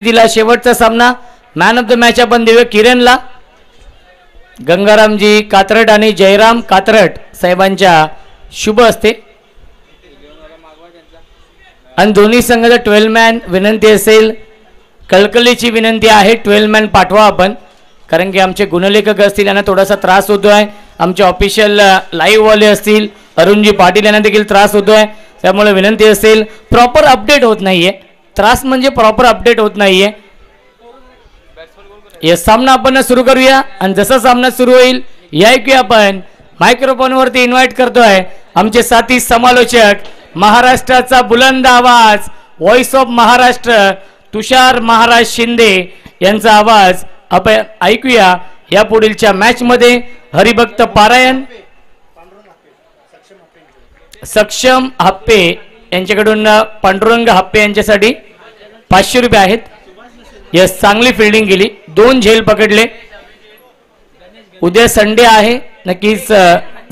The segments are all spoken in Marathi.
दिला शेवटचा सामना मॅन ऑफ द मॅच आपण देऊया किरणला. गंगारामजी कात्रट आणि जयराम कात्रट साहेबांच्या शुभ असते आणि दोन्ही संघाचा 12 मॅन विनंती असेल, कळकळीची विनंती आहे 12 मॅन पाठवा आपण, कारण की आमचे गुणलेखक असतील यांना थोडासा त्रास होतो आहे, आमचे ऑफिशियल लाईव्ह वाले असतील अरुणजी पाटील यांना देखील त्रास होतो आहे, त्यामुळे विनंती असेल प्रॉपर अपडेट होत नाहीये, त्रास म्हणजे प्रॉपर अपडेट होत नाहीये. या सामना आपण सुरू करूया आणि जसा सामना सुरू होईल या ऐकूया आपण मायक्रोफोन वरती इन्व्हाइट करतोय आमचे साथी समालोचक, महाराष्ट्राचा बुलंद आवाज, व्हॉइस ऑफ महाराष्ट्र तुषार महाराज शिंदे यांचा आवाज आपण ऐकूया. या पुढीलच्या मॅच मध्ये हरिभक्त पारायण सक्षम हप्पे यांच्याकडून पांडुरंग हप्पे यांच्यासाठी 500 रुपये आहेत. यस, चांगली फिल्डिंग केली, 2 झेल पकडले. उद्या संडे आहे, नक्कीच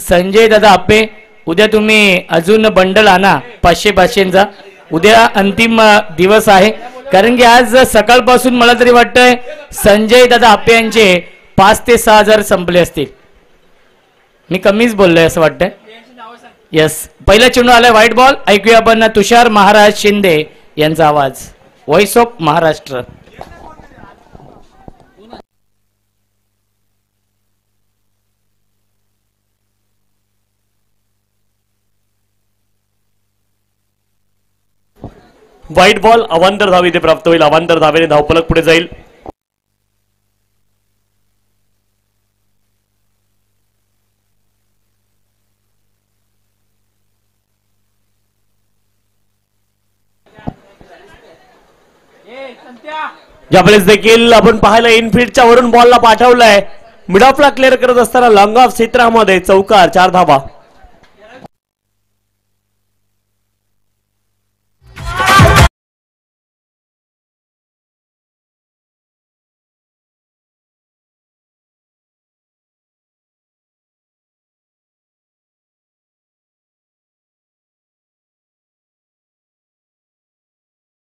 संजय दादा हप्पे उद्या तुम्ही अजून बंडल आणा 500-500चा. उद्या अंतिम दिवस आहे, कारण की आज सकाळपासून मला तरी वाटतंय संजय दादा हप्पे यांचे 5 ते 6 हजार संपले असतील. मी कमीच बोललोय असं वाटतंय. यस, पहिला चेंडू आलाय व्हाईट बॉल. ऐकूया आपण तुषार महाराज शिंदे यांचा आवाज, voice of Maharashtra. White ball, अवांतर धाव इथे प्राप्त होईल. अवांतर धावेने धावफलक पुढे जाईल. ज्यावेळेस देखील आपण पाहायला इनफिल्डच्या वरून बॉलला पाठवलाय, मिड ऑफला क्लिअर करत असताना लॉंग ऑफ क्षेत्रामध्ये चौकार, 4 धावा.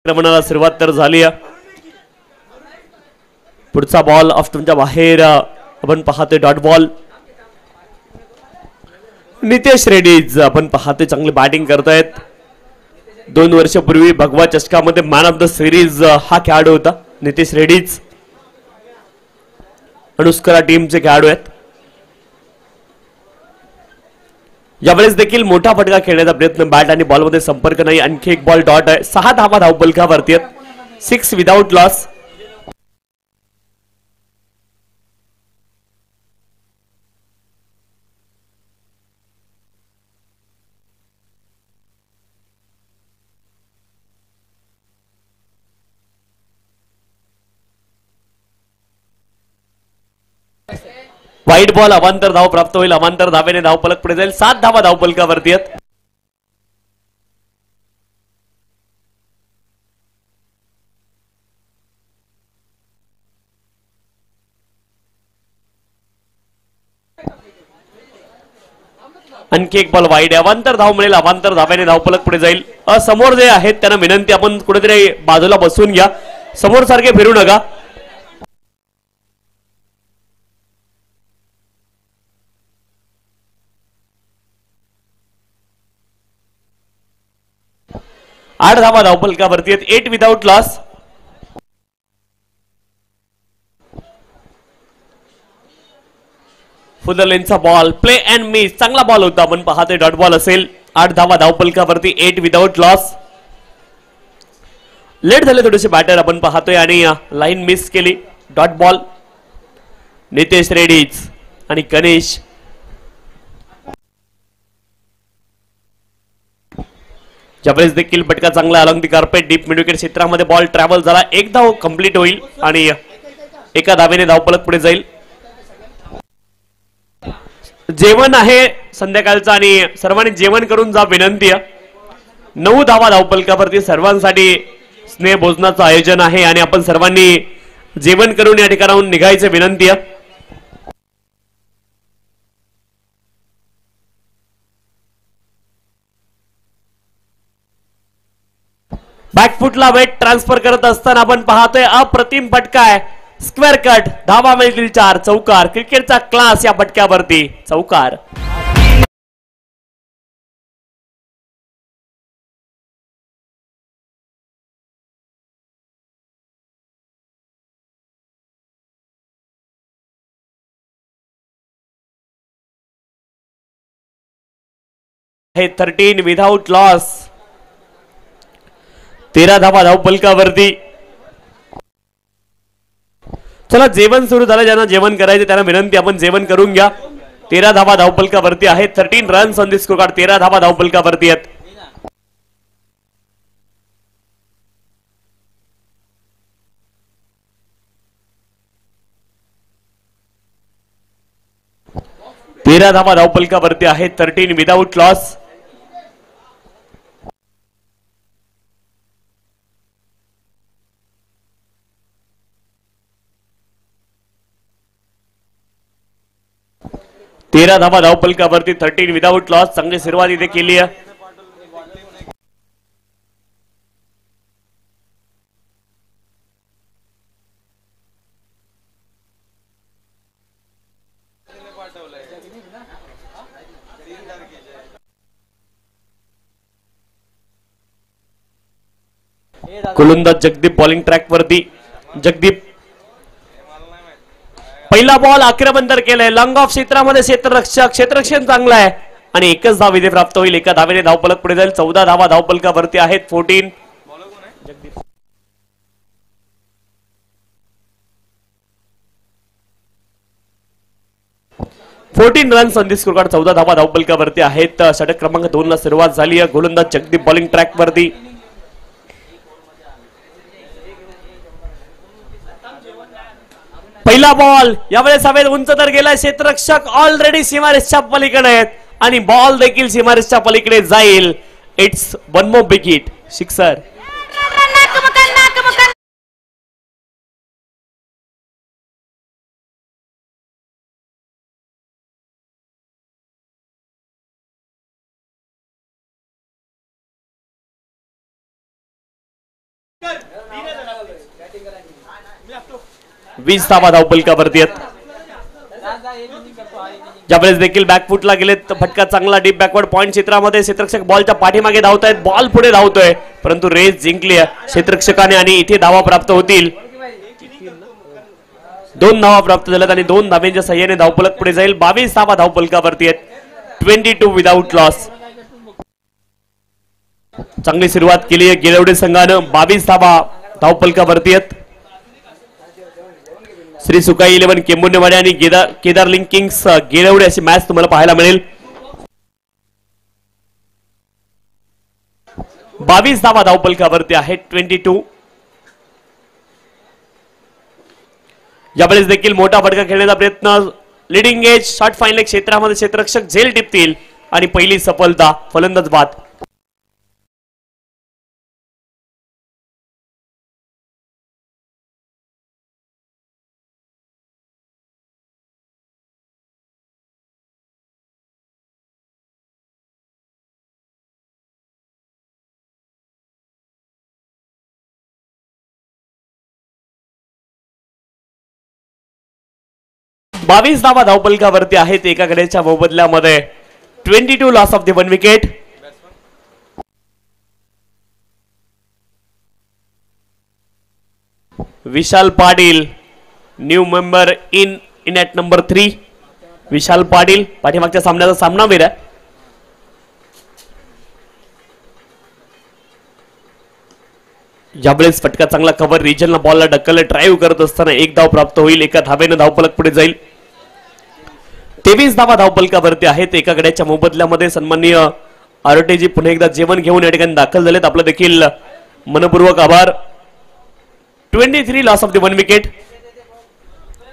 आक्रमणाला सुरुवात तर झाली. पुढचा बॉल ऑफ तुमच्या बाहेर आपण पाहतोय, डॉट बॉल. नितेश रेड्डी आपण पाहतोय चांगली बॅटिंग करतायत. 2 वर्षापूर्वी भगवा चषकामध्ये मॅन ऑफ द सिरीज हा खेळाडू होता नितेश रेड्डी. अनुष्करा टीमचे खेळाडू आहेत. यावेळेस देखील मोठा फटका खेळण्याचा प्रयत्न, बॅट आणि बॉलमध्ये संपर्क नाही. आणखी एक बॉल डॉट आहे. 6 धावा धावफलकावरती आहेत. 6 विदाउट लॉस. व्हाईट बॉल, अवांतर धाव प्राप्त होईल. अवांतर धावेने धावफलक पुढे जाईल. 7 धावा धावफलकावरती आहेत. आणखी एक बॉल वाईड, अवांतर धाव मिळेल. अवांतर धावेने धावफलक पुढे जाईल. समोर जे आहेत त्यांना विनंती, आपण कुठेतरी बाजूला बसून घ्या, समोर सारखे फिरू नका. आठ धावा धावफलकावरती आहेत. 8 विदाउट लॉस. फुल लेनचा बॉल, प्ले अँड मिस, चांगला बॉल होता. आपण पाहतोय डॉट बॉल असेल. 8 धावा धावफलकावरती, 8 विदाउट लॉस. लेट झाले थोडेसे बॅटर आपण पाहतोय आणि लाईन मिस केली. Dot ball. नितेश रेड्डी आणि गणेश. ज्यावेळेस देखील फटका चांगला along the carpet deep mid wicket क्षेत्रामध्ये बॉल ट्रॅव्हल झाला. 1 धाव कंप्लीट होईल आणि 1 धावेने धावफलक पुढे जाईल. जेवण आहे संध्याकाळचं आणि सर्वांनी जेवण करून जा विनंती आहे. 9 धावा धावफलकावरती सर्वांसाठी स्नेह भोजनाचं आयोजन आहे आणि आपण सर्वांनी जेवण करून या ठिकाणाहून निघायचं विनंती आहे. बॅकफुटला वेट ट्रान्सफर करत असताना आपण पाहतोय अप्रतिम फटका आहे. स्क्वेअर कट, धावा मिळतील 4, चौकार. क्रिकेटचा क्लास या फटक्यावरती, चौकार. हे 13 विदाउट लॉस. 13 धावा धावपलकावरती. चला जेवण सुरू झालं. ज्यांना जेवण करायचं त्यांना विनंती, आपण जेवण करून घ्या. 13 धावा धावपलकावरती आहेत. 13 runs on the score card. 13 धावा धावपलकावरती आहेत. तेरा धावा धावपलकावरती आहेत. 13 विदाउट लॉस. तेरा धावा धावपलकावरती 13 विदाउट लॉस. चांगली सुरुवात इथे केली आहे. गोलंदाज जगदीप बॉलिंग ट्रॅक वरती. जगदीप पहिला बॉल आक्रमण केलाय. लॉंग ऑफ क्षेत्रामध्ये क्षेत्ररक्षण चांगलं आहे आणि एकच धाव इथे प्राप्त होईल. एका धावेने धावपलक पुढे जाईल. 14 धावा धावपलकावरती आहेत. 14 runs on the score card. 14 धावा धावपलकावरती आहेत. षटक क्रमांक 2 ला सुरुवात झाली आहे. गोलंदाज जगदीप बॉलिंग ट्रॅक वरती. पहिला बॉल यावेळेस हवेत उंच तर गेलाय. क्षेत्ररक्षक ऑलरेडी सीमारेषच्या पलीकडे आहेत आणि बॉल देखील सीमारेषच्या पलीकडे जाईल. It's one more big hit, sixer. वीस धावा धावपलकावरती आहेत. ज्यावेळेस देखील बॅकफुटला गेलेत. फटका चांगला डीप बॅकवर्ड पॉइंट क्षेत्रामध्ये. क्षेत्ररक्षक बॉलच्या पाठीमागे धावतायत. बॉल पुढे धावतोय परंतु रेस जिंकली आहे क्षेत्ररक्षकाने आणि इथे धावा प्राप्त होतील. 2 धावा प्राप्त झाल्यात आणि 2 धावांच्या सहाय्याने धावपलक पुढे जाईल. 22 धावा धावपलकावरती आहेत. 22 विदाउट लॉस. चांगली सुरुवात केली आहे गिरवडे संघानं. 22 धावा धावपलकावरती आहेत. श्री सुकाई 11 केंबुंडेवाडी आणि केदारलिंग किंग्स गिरवडे अशी मॅच तुम्हाला पाहायला मिळेल. 22 धावा धावपलकावरती आहेत. 22. यावेळेस देखील मोठा फटका खेळण्याचा प्रयत्न. लिडिंग एज शॉर्ट फाईनल क्षेत्रामध्ये क्षेत्ररक्षक झेल टिपतील आणि पहिली सफलता फलंदाज बाद. बावीस धावा धावपलकावरती आहेत. एका गड्याच्या मोबदल्यामध्ये 22 loss of the 1 wicket. Vishal Patil new member in at number 3. Vishal Patil पाठीमागच्या सामन्याचा सामनावीर आहे. यावेळेस फटका चांगला कव्हर. रिजनला बॉलला ढकलले. ड्राईव्ह करत असताना 1 धाव प्राप्त होईल. एका धावेने धावपलक पुढे जाईल. 23 धावा धावपलकावरती आहेत. एका गड्याच्या मोबदल्यामध्ये सन्माननीय आरोटेजी पुन्हा एकदा जेवण घेऊन या ठिकाणी दाखल झालेत. आपलं देखील मनपूर्वक आभार. 23 लॉस ऑफ द 1 विकेट.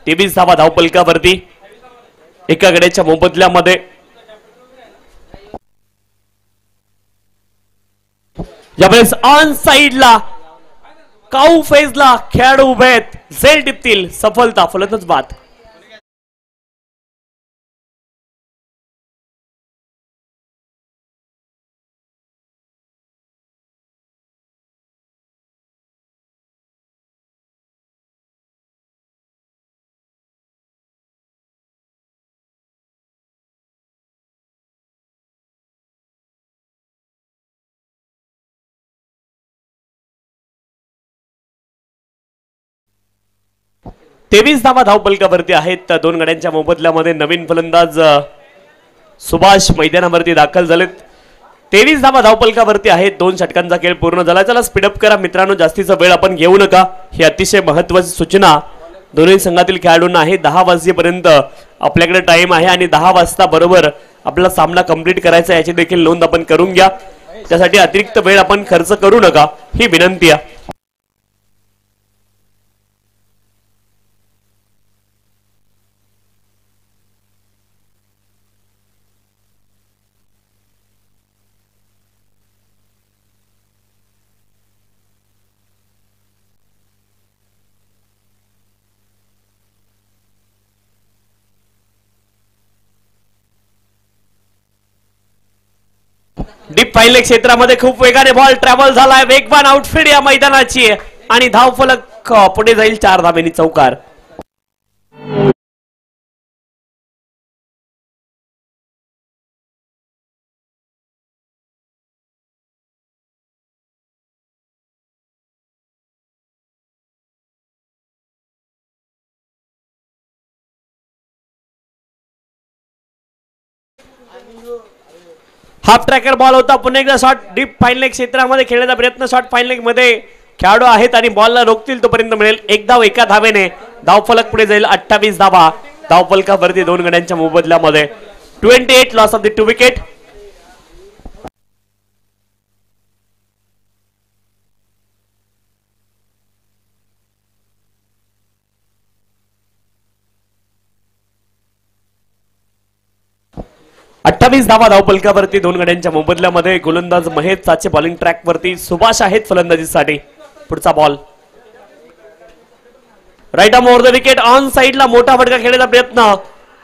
23 धावा धावपलकावरती एका गड्याच्या मोबदल्यामध्ये. यावेळेस ऑन साइडला काऊ फेजला खेळाडू उभे आहेत. झेल टिपतील. सफलता फलंदाज बाद. 23 धावा धावपलकावरती आहेत. दोन गड्यांच्या मोबदल्यामध्ये नवीन फलंदाज सुभाष मैदानावरती दाखल झालेत. 23 धावा धावपलकावरती आहेत. 2 षटकांचा खेळ पूर्ण झाला. चला स्पीडअप करा मित्रांनो, जास्तीचा वेळ आपण घेऊ नका. ही अतिशय महत्त्वाची सूचना दोन्ही संघातील खेळाडूंना आहे. 10 वाजेपर्यंत आपल्याकडे टाइम आहे आणि 10 वाजता बरोबर आपला सामना कंप्लीट करायचा याची देखील नोंद आपण करून घ्या. त्यासाठी अतिरिक्त वेळ आपण खर्च करू नका ही विनंती आहे. डीप फाईन क्षेत्रामध्ये खूप वेगाने बॉल ट्रॅव्हल झालाय. वेगवान आउटफील्ड या मैदानाची आणि धावफलक पुढे जाईल 4 धावेनी चौकार. हाफ ट्रॅकर बॉल होता. पुन्हा एकदा शॉट डीप फाईन लेग क्षेत्रामध्ये खेळण्याचा प्रयत्न. शॉट फाईन लेग मध्ये खेळाडू आहेत आणि बॉलला रोखतील तोपर्यंत मिळेल 1 धाव. 1 धावेने धावफलक पुढे जाईल. 28 धावा धावफलकावरती 2 गड्यांच्या मोबदल्यामध्ये. 28 लॉस ऑफ द 2 विकेट. धावा धावपलकावरती 2 गड्यांच्या मोबदल्यामध्ये. गोलंदाज महेश चाचे बॉलिंग ट्रॅक वरती. सुभाष आहेत फलंदाजीसाठी. पुढचा ball right arm over the wicket. On साइडला मोठा फटका खेळण्याचा प्रयत्न.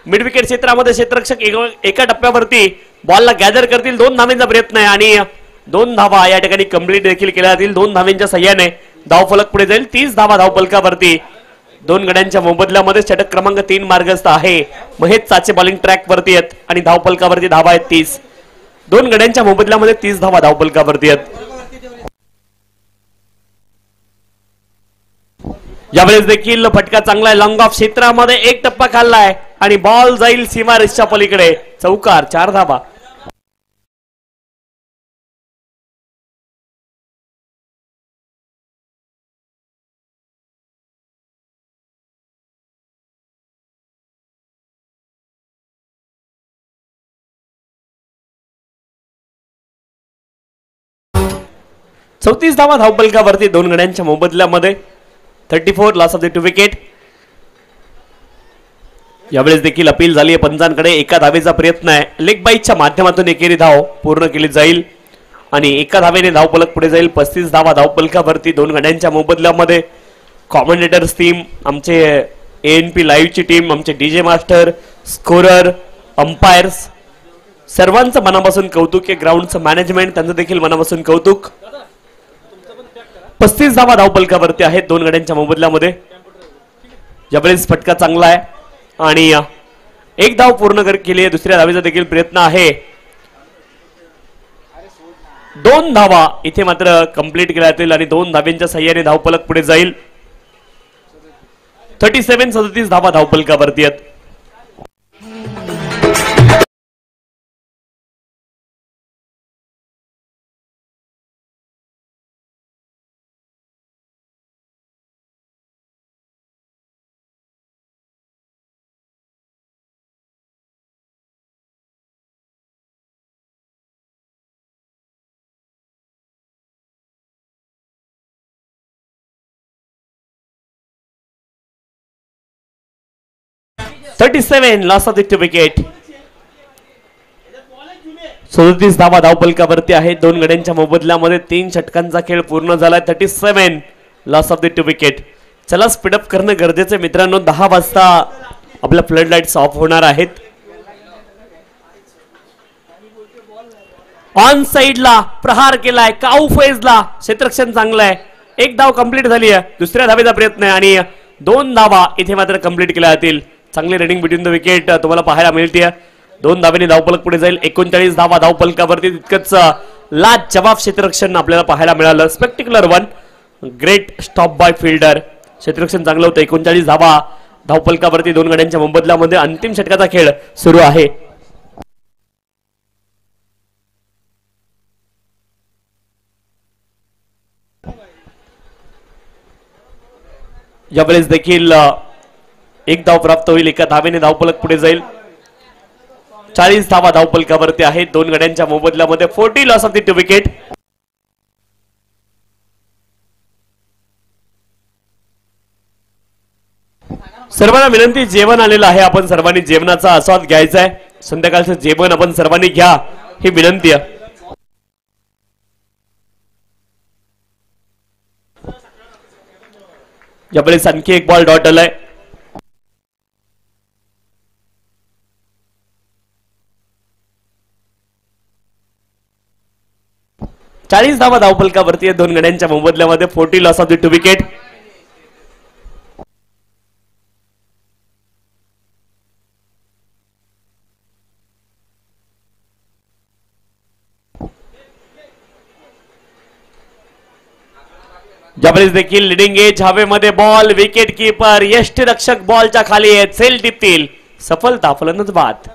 मिड विकेट क्षेत्रामध्ये क्षेत्ररक्षक एका टप्प्यावरती बॉलला गॅदर करतील. 2 धावांचा प्रयत्न आहे आणि 2 धावा या ठिकाणी कंप्लीट देखील केल्या जातील. 2 धावांच्या सहाय्याने धावफलक पुढे जाईल. 30 धावा धावपलकावरती 2 गड्यांच्या मोबदल्यामध्ये. षटक क्रमांक 3 मार्गस्थ आहे. महेश चाचे बॉलिंग ट्रॅक वरती आहेत आणि धावपलकावरती धावा आहेत 30. 2 गड्यांच्या मोबदल्यामध्ये 30 धावा धावपलकावरती आहेत. यावेळेस देखील फटका चांगला आहे. लॉंग ऑफ क्षेत्रामध्ये 1 टप्पा खाल्लाय आणि बॉल जाईल सीमारेषच्या पलीकडे. चौकार. 4 धावा. चौतीस धावा धावपलकावरती 2 गड्यांच्या मोबदल्यामध्ये. 34 लॉस ऑफ द 2 विकेट. यावेळेस देखील अपील झाली आहे पंचांकडे. 1 धावेचा प्रयत्न आहे. लेग बाईटच्या माध्यमातून एकेरी धाव पूर्ण केली जाईल आणि 1 धावेने धावफलक पुढे जाईल. 35 धावा धावपलकावरती 2 गड्यांच्या मोबदल्यामध्ये. कॉमेंटेटर्स टीम, आमचे ANP लाईव्हची टीम, आमचे DJ मास्टर, स्कोरर, अंपायर्स सर्वांचं मनापासून कौतुक आहे. ग्राउंडचं मॅनेजमेंट त्यांचं देखील मनापासून कौतुक. 35 धावा धावपलकावरती आहेत 2 गड्यांच्या मोबदल्यामध्ये. यावेळेस फटका चांगला आहे आणि 1 धाव पूर्ण केली आहे. दुसऱ्या धावेचा देखील प्रयत्न आहे. 2 धावा इथे मात्र कंप्लीट केल्या जातील आणि 2 धाव्यांच्या सहाय्याने धावफलक पुढे जाईल. 37 धावा धावपलकावरती आहेत. Loss of the 2 wicket. 37 धावा धावपलकावरती आहेत 2 गड्यांच्या मोबदल्यामध्ये. 3 षटकांचा खेळ पूर्ण झालाय. 37 लॉस ऑफ द 2 विकेट. चला स्पीडअप करणं गरजेचं आहे मित्रांनो. 10 वाजता आपल्या फ्लड लाईट्स ऑफ होणार आहेत. ऑन साइडला प्रहार केलाय. काऊ फेजला क्षेत्ररक्षण चांगलं आहे. 1 धाव कंप्लीट झाली आहे. दुसऱ्या धावेचा प्रयत्न आहे आणि 2 धावा इथे मात्र कंप्लीट केल्या जातील. चांगली रनिंग बिटवीन द विकेट तुम्हाला पाहायला मिळते. 2 धावेने धावपलक पुढे जाईल. 39 धावा धावपलकावरती. तितकंच लाजवाब क्षेत्ररक्षण आपल्याला पाहायला मिळालं. Spectacular one. Great stop by fielder. क्षेत्ररक्षण चांगलं होतं. 39 धावा धावपलकावरती 2 गाड्यांच्या मोबदल्यामध्ये अंतिम षटकाचा खेळ सुरू आहे. यावेळेस देखील एक धाव प्राप्त होईल. एका धावेने धावपलक पुढे जाईल. 40 धावा धावपलकावरती आहेत. 2 गाड्यांच्या मोबदल्यामध्ये 40 लॉस ऑफ द 2 विकेट. सर्वांना विनंती, जेवण आलेलं आहे, आपण सर्वांनी जेवणाचा आस्वाद घ्यायचा आहे. संध्याकाळचं जेवण आपण सर्वांनी घ्या ही विनंती आहे. यावेळेस आणखी एक बॉल डॉट आलाय. चाळीस धावा धावपलकावरती आहे. 2 गड्यांच्या मोबदल्यामध्ये 40 लॉस ऑफ द 2 विकेट. यावेळेस देखील लिडिंग एज हवेमध्ये बॉल. विकेट कीपर यष्टीरक्षक बॉलच्या खाली आहेत. सेल टिपतील. सफलता फलंदाज बाद.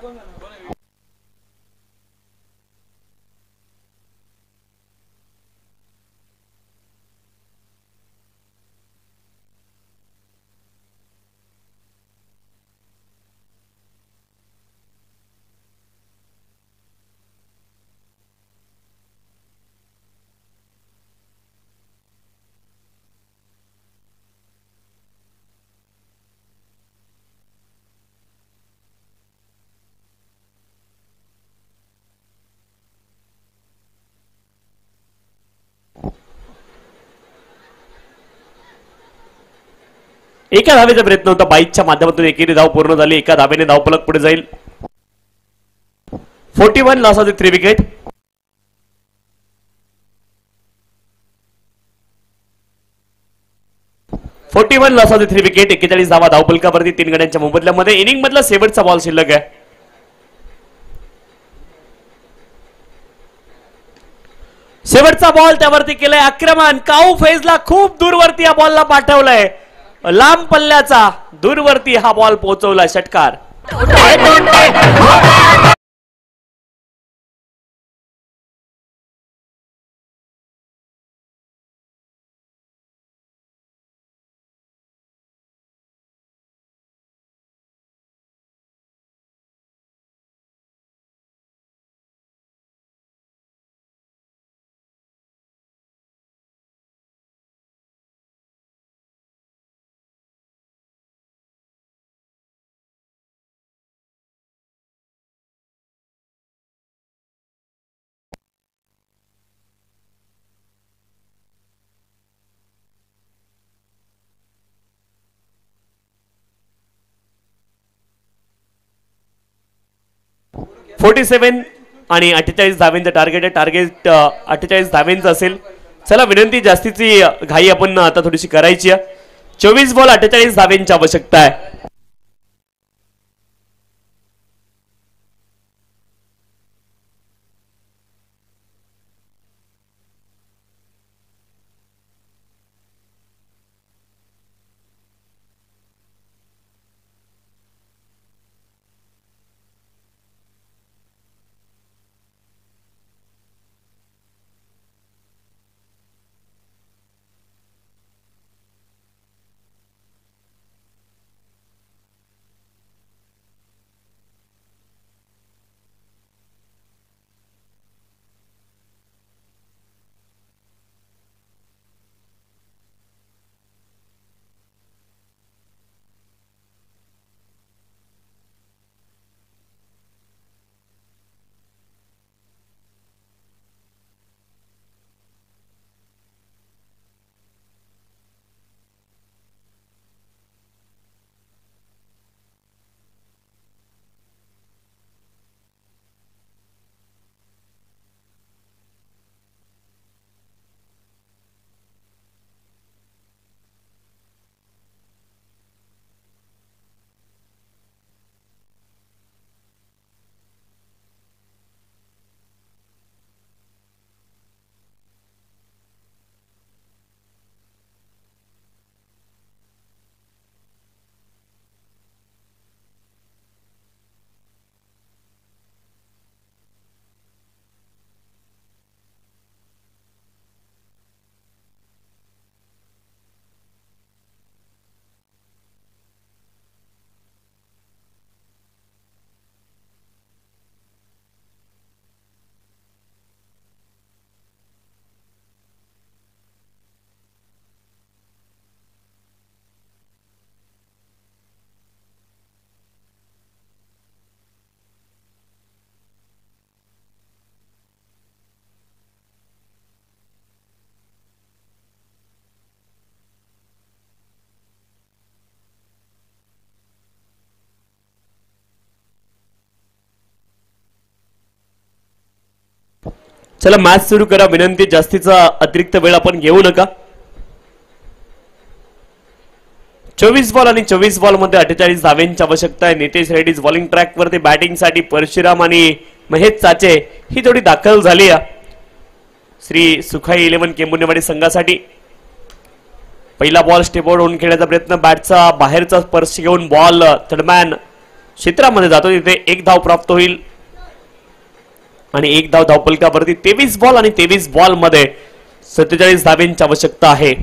एका धावेचा प्रयत्न होता. 22च्या माध्यमातून एकेरी धाव पूर्ण झाली. एका धावेने धावपलक पुढे जाईल. 41 loss of the 3 wicket. Loss of the 3 wicket. 41 धावा धावपलकावरती 3 गड्यांच्या मोबदल्यामध्ये. इनिंग मधला शेवटचा बॉल शिल्लक आहे. शेवटचा बॉल त्यावरती केलाय आक्रमण. काऊ फेजला खूप दूरवरती या बॉलला पाठवलंय. लांब पल्ल्याचा दूरवरती हा बॉल पोहोचवला. षटकार. .47 आणि 48 धावेंचं टार्गेट आहे. टार्गेट 48 धावेंचं असेल. चला विनंती, जास्तीची घाई आपण आता थोडीशी करायची आहे. 24 बॉल 48 धावेंची आवश्यकता आहे. चला मॅच सुरू करा. विनंती, जास्तीचा अतिरिक्त वेळ आपण घेऊ नका. 24 बॉल आणि 24 बॉल मध्ये 48 धावांची आवश्यकता आहे. नितेश रेड्डी बॉलिंग ट्रॅक वरती बॅटिंग साठी परशुराम आणि महेश चाचे ही जोडी दाखल झाली आहे श्री सुखाई 11 केमुनेवाडी संघासाठी. पहिला बॉल स्टेपआउट होऊन खेळण्याचा प्रयत्न, बॅटचा बाहेरचा स्पर्श घेऊन बॉल थर्डमॅन क्षेत्रामध्ये जातो, तिथे एक धाव प्राप्त होईल आणि एक धाव धावफलकावरती. 23 बॉल आणि 23 बॉल मध्ये 47 धावांची आवश्यकता आहे.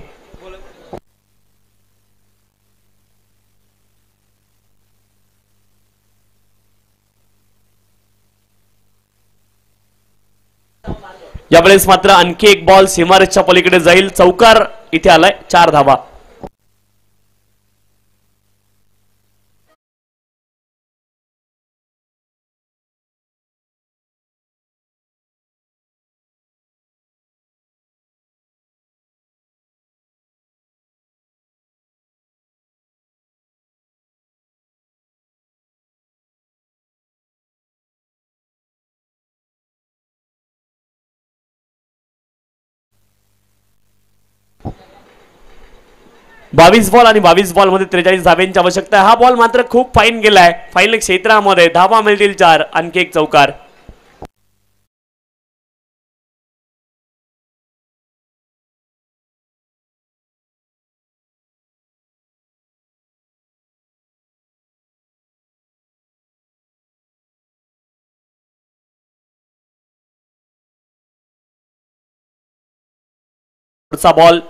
यावेळेस मात्र आणखी एक बॉल सीमारेषच्या पलीकडे जाईल, चौकार इथे आलाय, 4 धावा. बावीस बॉल आणि 22 बॉल मध्ये 43 धावांची आवश्यकता आहे. हा बॉल मात्र खूप फाईन गेलाय फाईन क्षेत्रामध्ये, धावा मिळतील 4, आणखी एक चौकार. पुढचा बॉल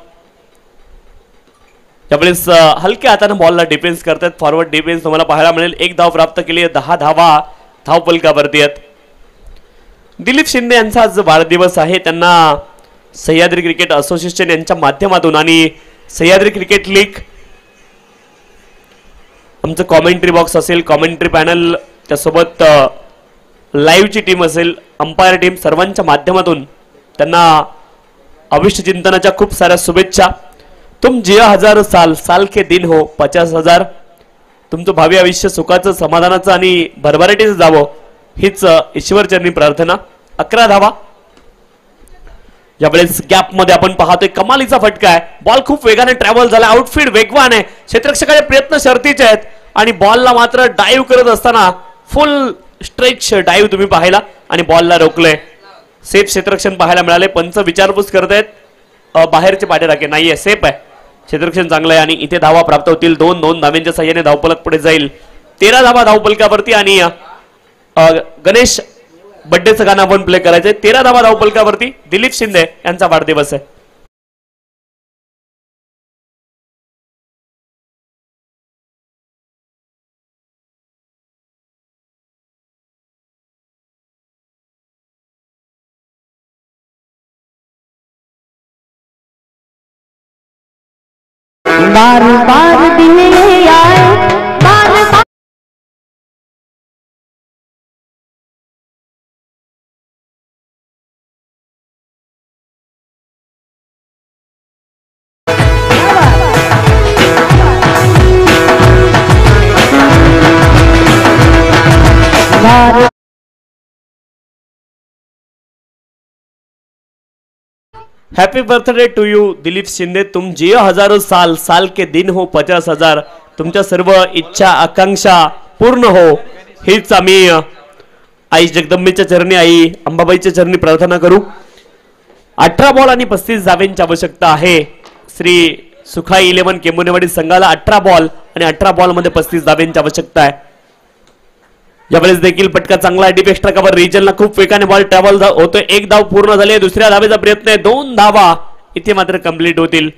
त्यावेळेस हलक्या हाताने बॉलला डिफेन्स करतात. फॉरवर्ड डिफेन्स तुम्हाला पाहायला मिळेल. एक धाव प्राप्त केली, 10 धावा धावफलकावरती आहेत. दिलीप शिंदे यांचा आज वाढदिवस आहे. त्यांना सह्याद्री क्रिकेट असोसिएशन यांच्या माध्यमातून आणि सह्याद्री क्रिकेट लीग आमचं कॉमेंट्री बॉक्स असेल, कॉमेंट्री पॅनल, त्यासोबत लाईव्हची टीम असेल, अंपायर टीम, सर्वांच्या माध्यमातून त्यांना अविष्ट चिंतनाच्या खूप साऱ्या शुभेच्छा. तुम जिया 1000 साल, साल के दिन हो 50,000. तुमचं भावी आयुष्य सुखाचं, समाधानाचं आणि भरभराटीचं जावं हीच ईश्वरचरणी प्रार्थना. 11 धावा. यावेळेस गॅप मध्ये आपण पाहतोय कमालीचा फटका आहे. बॉल खूप वेगाने ट्रॅव्हल झाला, आउटफील्ड वेगवान आहे, क्षेत्ररक्षकाचे प्रयत्न शर्तीचे आहेत आणि बॉलला मात्र डाईव्ह करत असताना फुल स्ट्रेच डाईव्ह तुम्ही पाहिला आणि बॉलला रोखलंय. सेफ क्षेत्ररक्षण पाहायला मिळाले. पंच विचारपूस करत आहेत, बाहेरचे पाठी राखे नाहीये, सेफ आहे, क्षेत्ररक्षण चांगलं आहे आणि इथे धावा प्राप्त होतील. 2-2 धावांच्या साह्याने धावफलक पुढे जाईल. 13 धावा धावफलकावरती आणि गणेश बड्डेचं गाणं आपण प्ले करायचंय. 13 धावा धावफलकावरती. दिलीप शिंदे यांचा वाढदिवस आहे. बार बार दिन आए, बार बार happy birthday to you Dilip Shinde. तुम जियो 1000 साल, साल के दिन हो 50,000. तुमच्या सर्व इच्छा आकांक्षा पूर्ण हो हीच आम्ही आई जगदंबेच्या चरणी, आई अंबाबाईच्या चरणी प्रार्थना करू. 18 बॉल आणि 35 धावांची आवश्यकता आहे श्री सुखाई 11 केमुनेवाडी संघाला. 18 बॉल आणि 18 बॉल मध्ये 35 धावांची आवश्यकता आहे. यावेळेस देखील पटका चांगला, डीप एक्स्ट्रा कव्हर रिजनला खूप वेगाने बॉल ट्रॅव्हल होतोय. एक धाव पूर्ण झाली, दुसऱ्या धावेचा प्रयत्न आहे. 2 धावा इथे मात्र कंप्लीट होतील.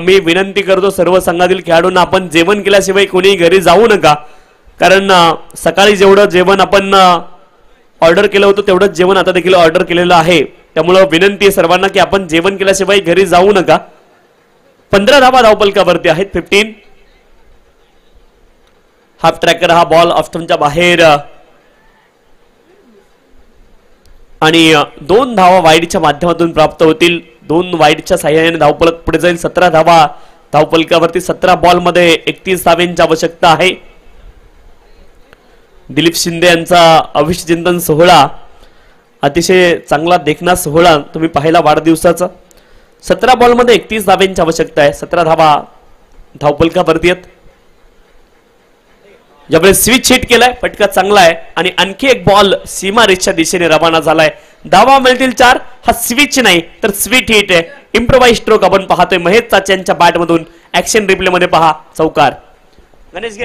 मी विनंती करतो सर्व संघातील खेळाडूंना, आपण जेवण केल्याशिवाय कोणी घरी जाऊ नका, कारण सकाळी जेवढं जेवण आपण ऑर्डर केलं होतं तेवढंच जेवण आता देखील ऑर्डर केलेलं आहे. त्यामुळं विनंती आहे सर्वांना की आपण जेवण केल्याशिवाय घरी जाऊ नका. 15 धावा धावफलकावरती आहेत. 15. हाफ ट्रॅकर हा बॉल ऑफस्टंपच्या बाहेर आणि 2 धावा वाईडच्या माध्यमातून प्राप्त होतील. 2 वाईडच्या साह्याने धावफलक पुढे जाईल. 17 धावा धावफलकावरती. 17 बॉल मध्ये 31 धावांची आवश्यकता आहे. दिलीप शिंदे यांचा अविष्ट चिंतन सोहळा अतिशय चांगला देखणा सोहळा तुम्ही पाहिला वाढदिवसाचा. 17 बॉलमध्ये 31 धावांची आवश्यकता आहे. 17 धावा धावपलकावरती आहेत. ज्यावेळेस स्विच हिट केलाय, फटका चांगला आहे आणि आणखी एक बॉल सीमा रेषच्या दिशेने रवाना झालाय. धावा मिळतील 4. हा स्विच नाही तर स्वीट हिट आहे. इम्प्रोवाइज स्ट्रोक आपण पाहतोय महेश चाचे यांच्या बॅट मधून. ऍक्शन रिप्ले मध्ये पहा चौकार. गणेश घे.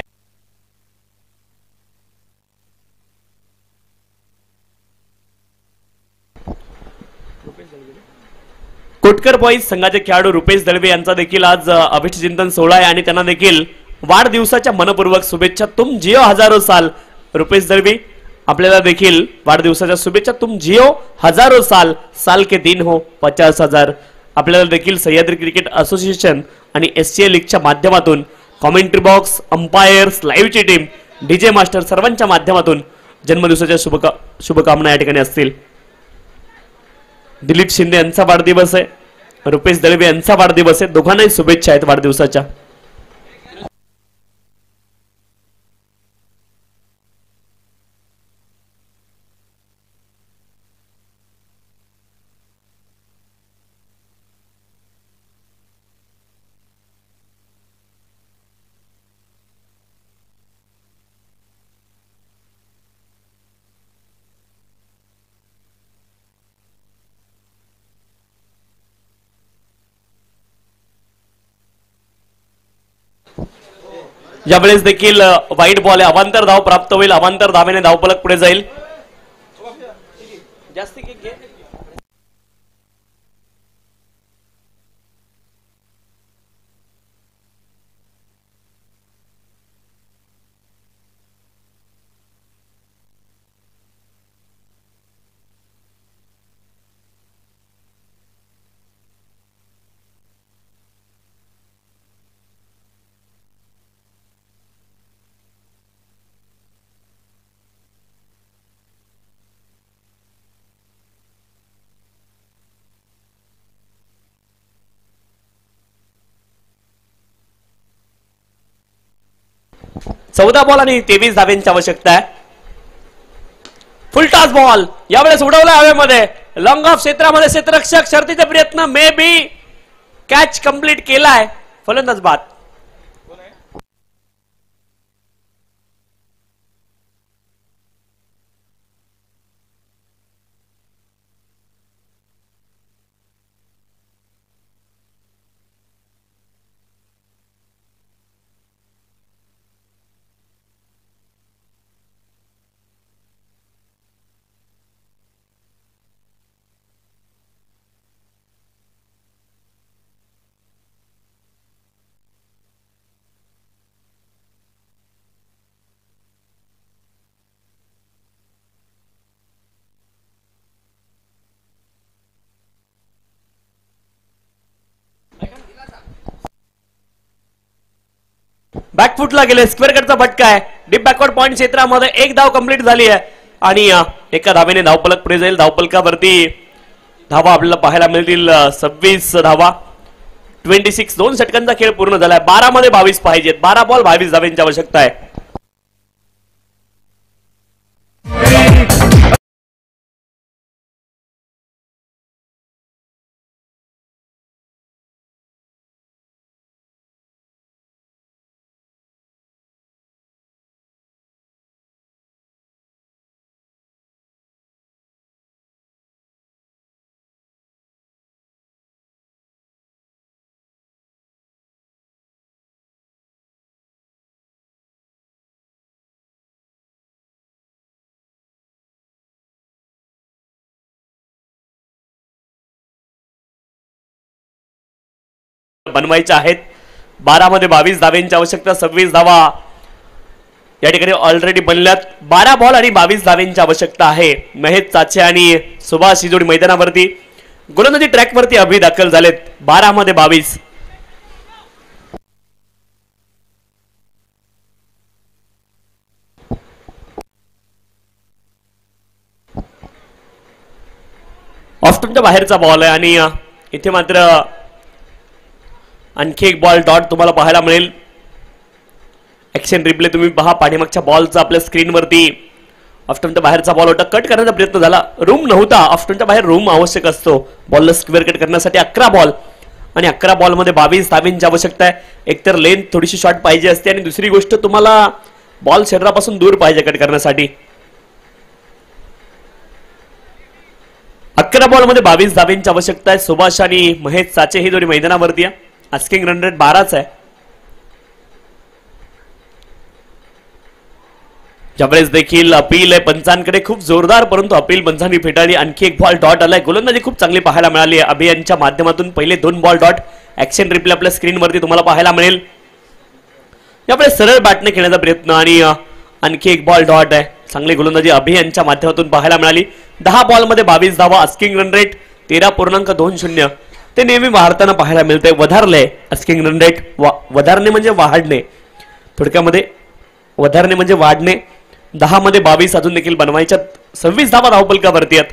कोटकर बॉईज संघाचे खेळाडू रुपेश दळवे यांचा देखील आज अभिष्टचिंतन सोहळा आहे आणि त्यांना देखील वाढदिवसाच्या मनपूर्वक शुभेच्छा. तुम जिओ हजारो साल. रुपेश दळवी आपल्याला देखील वाढदिवसाच्या शुभेच्छा. तुम जिओ हजारो साल, साल के दिन हो 50,000. आपल्याला देखील सह्याद्री क्रिकेट असोसिएशन आणि SCA लीगच्या माध्यमातून कॉमेंट्री बॉक्स, अंपायर्स, लाईव्हची टीम, DJ मास्टर सर्वांच्या माध्यमातून जन्मदिवसाच्या शुभकामना या ठिकाणी असतील. दिलीप शिंदे यांचा वाढदिवस आहे, रुपेश दळवे यांचा वाढदिवस आहे. दोघांनाही शुभेच्छा आहेत वाढदिवसाच्या. यावेळेस देखील वाईट बॉल आहे. अवांतर धाव प्राप्त होईल. अवांतर धावेने धावफलक पुढे जाईल. चौदा बॉल आणि 23 धावांची आवश्यकता आहे. फुल टॉस बॉल यावेळेस उडवला हवेमध्ये. लॉंग ऑफ क्षेत्रामध्ये क्षेत्ररक्षक शर्तीचे प्रयत्न, मे बी कॅच कंप्लीट केलाय. फलंदाज बाद. बॅकफुटला गेले. स्क्वेअर कटचा फटका आहे. डीप बॅकवर्ड पॉइंट क्षेत्रामध्ये एक धाव कंप्लीट झाली आहे आणि एका धावेने धावफलक पुढे जाईल. धावफलकावरती धावा आपल्याला पाहायला मिळतील 26 धावा. 26 दोन षटकांचा खेळ पूर्ण झालाय. 12 मध्ये 22 पाहिजेत. 12 बॉल 22 धावांची आवश्यकता आहे. बनवायचे आहेत. 12 मध्ये 22 धावांची आवश्यकता. 26 धावा या ठिकाणी ऑलरेडी बनल्यात. 12 बॉल आणि 22 धावांची आवश्यकता आहे. महेश चाचे आणि सुभाष ही जोडी मैदानावरती गोलंदाजी ट्रॅकवरती अभि दाखल झालेत. 12 मध्ये 22. ऑफस्टंपच्या बाहेरचा बॉल आहे आणि इथे मात्र आणखी एक बॉल डॉट तुम्हाला पाहायला मिळेल. ऍक्शन रिप्ले तुम्ही पहा. पाठीमागच्या बॉलचा आपल्या स्क्रीनवरती ऑफस्टंपच्या बाहेरचा बॉल होता, कट करण्याचा प्रयत्न झाला, रूम नव्हता. ऑफस्टंपच्या बाहेर रूम आवश्यक असतो बॉलला स्क्वेअर कट करण्यासाठी. 11 बॉल आणि 11 बॉलमध्ये 22 धावांची आवश्यकता आहे. एकतर लेंथ थोडीशी शॉर्ट पाहिजे असते आणि दुसरी गोष्ट तुम्हाला बॉल शरीरापासून दूर पाहिजे कट करण्यासाठी. 11 बॉलमध्ये 22 धावांची आवश्यकता आहे. सुभाष आणि महेश साचे ही दोन्ही मैदानावरती आहे. आस्किंग रन रेट 12च आहे. ज्यावेळेस देखील अपील आहे पंचांकडे खूप जोरदार, परंतु अपील पंचांनी फेटाळली. आणखी एक बॉल डॉट आलाय. गोलंदाजी खूप चांगली पाहायला मिळाली आहे अभियानच्या माध्यमातून. पहिले 2 बॉल डॉट. ऍक्शन रिप्ले आपल्या स्क्रीनवरती तुम्हाला पाहायला मिळेल. यापुढे सरळ बॅटने खेळण्याचा प्रयत्न आणि आणखी एक बॉल डॉट आहे. चांगली गोलंदाजी अभियानच्या माध्यमातून पाहायला मिळाली. 10 बॉलमध्ये 22 धावा. Asking run rate 13.20. ते नेहमी वाढताना पाहायला मिळते. वधारले आस्किंग रन रेट. वधारणे म्हणजे वाढणे, थोडक्यामध्ये वधारणे म्हणजे वाढणे. 10 मध्ये 22 अजून देखील बनवायच्या. 26 धावा धावफलकावरती आहेत.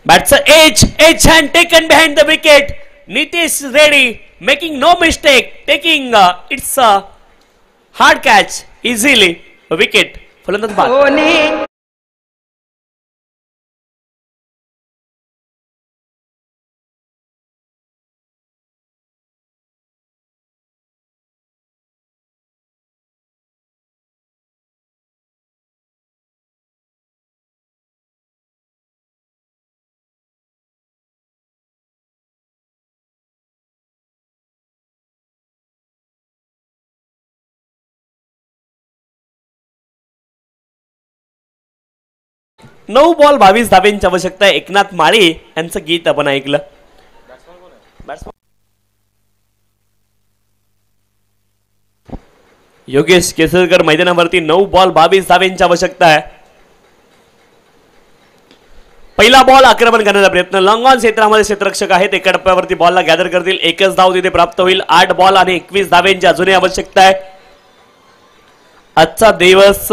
बॅटचं edge and taken behind the wicket. Nitish Reddy making no mistake, taking its hard catch easily wicket. फलंदाज बाद. नऊ बॉल 22 धावांची आवश्यकता आहे. एकनाथ माळी यांचं गीत आपण ऐकलं. योगेश केसरकर मैदानावरती. 9 बॉल 22 धावांची आवश्यकता आहे. पहिला बॉल आक्रमण करण्याचा प्रयत्न. लॉंग ऑन क्षेत्रामध्ये क्षेत्ररक्षक आहेत. एका टप्प्यावरती बॉलला गॅदर करतील. एकच धाव तिथे प्राप्त होईल. 8 बॉल आणि 21 धावांची अजूनही आवश्यकता आहे. आजचा दिवस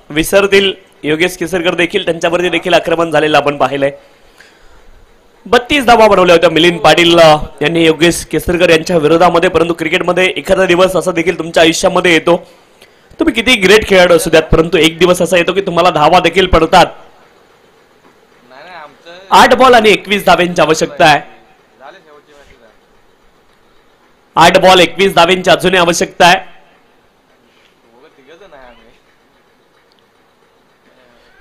विसरतील योगेश केसरकर देखील. त्यांच्यावरती देखील आक्रमण झालेलं आपण पाहिलंय. 32 धावा बनवल्या होत्या मिलिंद पाटील यांनी योगेश केसरकर यांच्या विरोधामध्ये. परंतु क्रिकेटमध्ये एखादा दिवस असा देखील तुमच्या आयुष्यामध्ये येतो, तुम्ही किती ग्रेट खेळाडू असू द्यात, परंतु एक दिवस असा येतो की तुम्हाला धावा देखील पडतात. 8 बॉल आणि 21 धावांची आवश्यकता आहे. 8 बॉल 21 धावांची अजूनही आवश्यकता आहे.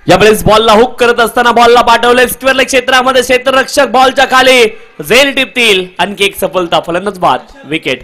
यावेळेस बॉलला हुक करत असताना बॉलला पाठवले स्क्वेअर क्षेत्रामध्ये. क्षेत्ररक्षक बॉलच्या खाली झेल टिपतील. आणखी एक सफलता. फलंदाज बाद. विकेट.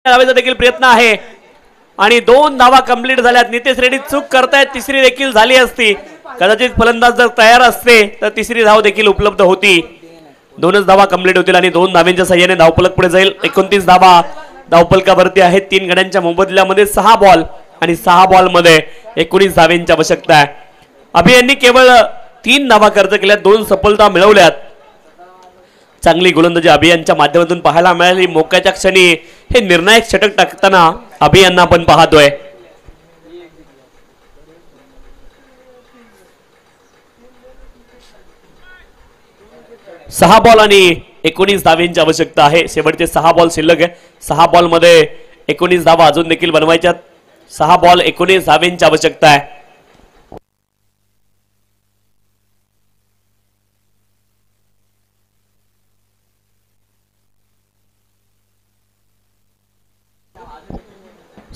आपल्या भावाचा देखील प्रयत्न आहे आणि 2 धावा कंप्लीट झाल्यात. नितेश रेड्डी चूक करतायत. तिसरी देखील झाली असती. कदाचित फलंदाज जर तयार असते तर तिसरी धाव देखील उपलब्ध होती. 2च धावा कंप्लीट होतील आणि 2 धावांच्या सहाय्याने धावफलक पुढे जाईल. 29 धावा धावफलकावरती आहेत. 3 गड्यांच्या मोबदल्यामध्ये 6 बॉल आणि 6 बॉल मध्ये 19 धावांची आवश्यकता आहे. अभियांनी केवळ 3 धावा खर्च केल्यात. 2 सफलता मिळवल्यात. चांगली गोलंदाजी अभियानच्या माध्यमातून पाहायला मिळाली. मोक्याच्या क्षणी हे निर्णायक षटक टाकताना अभियानना आपण पाहतोय. सहा बॉल आणि 19 धावांची आवश्यकता आहे. शेवटचे 6 बॉल शिल्लक आहे. 6 बॉल मध्ये 19 धावा अजून देखील बनवायच्यात. 6 बॉल 19 धावांची आवश्यकता आहे.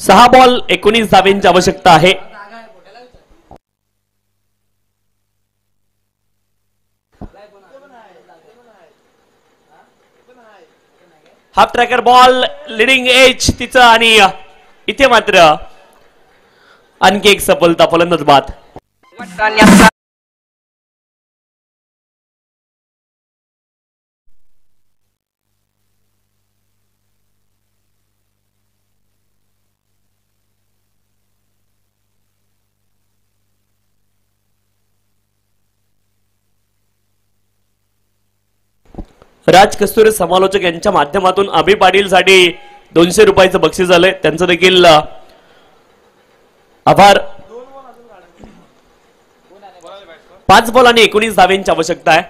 सहा बॉल 19 धावांची आवश्यकता आहे. Half tracker ball leading age तिचं आणि इथे मात्र आणखी एक सफलता फलंदाज बाद. राज कस्तुरे समालोचक यांच्या माध्यमातून अभि पाटील साठी 200 रुपयाचं बक्षीस झालंय, त्यांचं देखील आभार. 5 बॉल आणि 19 धावांची आवश्यकता आहे.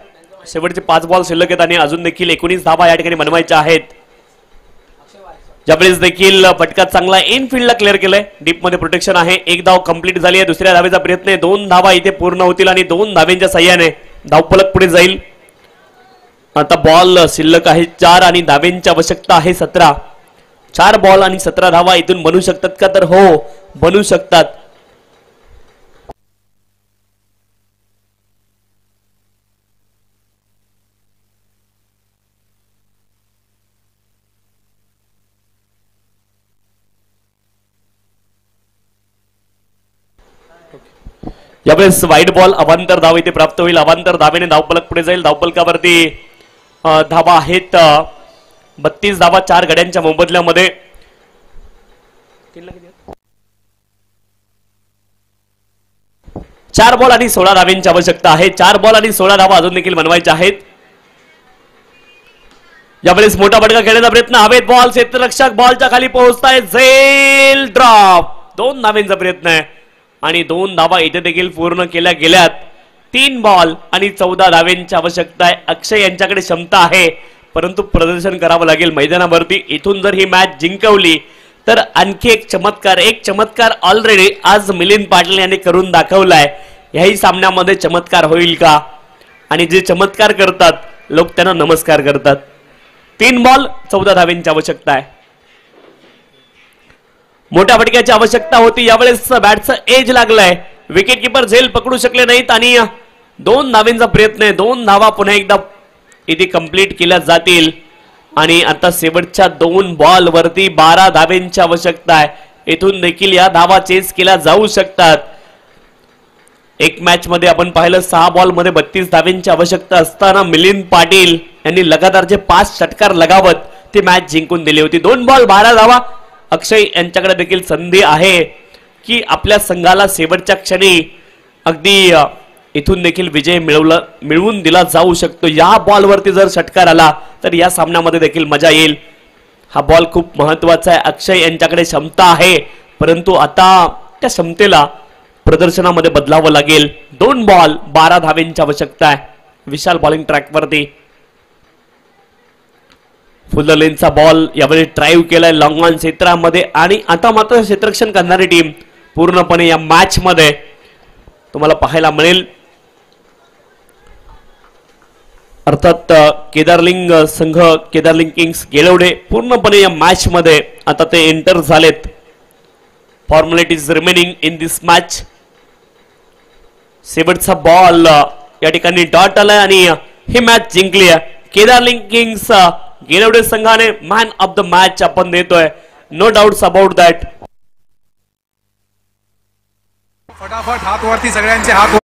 शेवटचे 5 बॉल शिल्लक आहेत आणि अजून देखील 19 धावा या ठिकाणी बनवायच्या आहेत. ज्यावेळेस देखील फटका चांगला इन फील्डला क्लिअर केलाय, डीप मध्ये प्रोटेक्शन आहे. एक धाव कंप्लीट झाली आहे. दुसऱ्या धावेचा प्रयत्न आहे. 2 धावा इथे पूर्ण होतील आणि 2 धावांच्या साह्याने धावफलक पुढे जाईल. आता बॉल शिल्लक आहे 4 आणि धावांची आवश्यकता आहे 17. 4 बॉल आणि 17 धावा इथून बनू शकतात का? तर हो, बनू शकतात. यावेळेस वाईड बॉल अवांतर धाव इथे प्राप्त होईल. अवांतर धावेने धावफलक पुढे जाईल. धावफलकावरती धावा आहेत 32 धावा 4 गड्यांच्या मोबदल्यामध्ये. 4 बॉल आणि 16 धावांची आवश्यकता आहे. 4 बॉल आणि 16 धावा अजून देखील बनवायच्या आहेत. यावेळेस मोठा फटका खेळण्याचा प्रयत्न. हवेत बॉल, क्षेत्ररक्षक बॉलच्या खाली पोहोचताय. झेल ड्रॉप. 2 धावांचा प्रयत्न आहे आणि 2 धावा इथे देखील पूर्ण केल्या गेल्यात. 3 बॉल आणि 14 धावांची आवश्यकता आहे. अक्षय यांच्याकडे क्षमता आहे, परंतु प्रदर्शन करावं लागेल मैदानावरती. इथून जर ही मॅच जिंकवली तर आणखी एक चमत्कार ऑलरेडी आज मिलिंद पाटील यांनी करून दाखवलाय. याही सामन्यामध्ये चमत्कार होईल का? आणि जे चमत्कार करतात लोक त्यांना नमस्कार करतात. 3 बॉल 14 धावांची आवश्यकता आहे. मोठ्या फटक्याची आवश्यकता होती. यावेळेस बॅटचं एज लागलाय. विकेट किपर झेल पकडू शकले नाहीत आणि 2 धावांचा प्रयत्न आहे. 2 धावा पुन्हा एकदा इथे कंप्लीट केल्या जातील आणि आता शेवटच्या 2 बॉल वरती 12 धावांची आवश्यकता आहे. इथून देखील या धावा चेस केल्या जाऊ शकतात. एक मॅच मध्ये आपण पाहिलं 6 बॉल मध्ये 32 धावांची आवश्यकता असताना मिलिंद पाटील यांनी लगातारचे 5 षटकार लगावत ती मॅच जिंकून दिली होती. 2 बॉल 12 धावा. अक्षय यांच्याकडे देखील संधी आहे की आपल्या संघाला शेवटच्या क्षणी अगदी इथून देखील विजय मिळवून दिला जाऊ शकतो. या बॉलवरती जर षटकार आला तर या सामन्यामध्ये देखील मजा येईल. हा बॉल खूप महत्वाचा आहे. अक्षय यांच्याकडे क्षमता आहे, परंतु आता त्या क्षमतेला प्रदर्शनामध्ये बदलावं लागेल. 2 बॉल 12 धावांची आवश्यकता आहे. विशाल बॉलिंग ट्रॅकवरती फुल लेनचा बॉल यावेळी ड्राईव्ह केलाय लॉंग ऑन क्षेत्रामध्ये आणि आता मात्र क्षेत्ररक्षण करणारी टीम पूर्णपणे या मॅच मध्ये तुम्हाला पाहायला मिळेल. अर्थात केदारलिंग संघ, केदारलिंग किंग्स गेलवडे पूर्णपणे या मॅच मध्ये आता ते एंटर झालेत. Formalities remaining in this match. शेवटचा बॉल या ठिकाणी डॉट आलाय आणि ही मॅच जिंकली आहे. केदारलिंग किंग्स गेलवडे संघाने मॅन ऑफ द मॅच आपण देतोय. No doubts about that. फटाफट हात वरती, सगळ्यांचे हात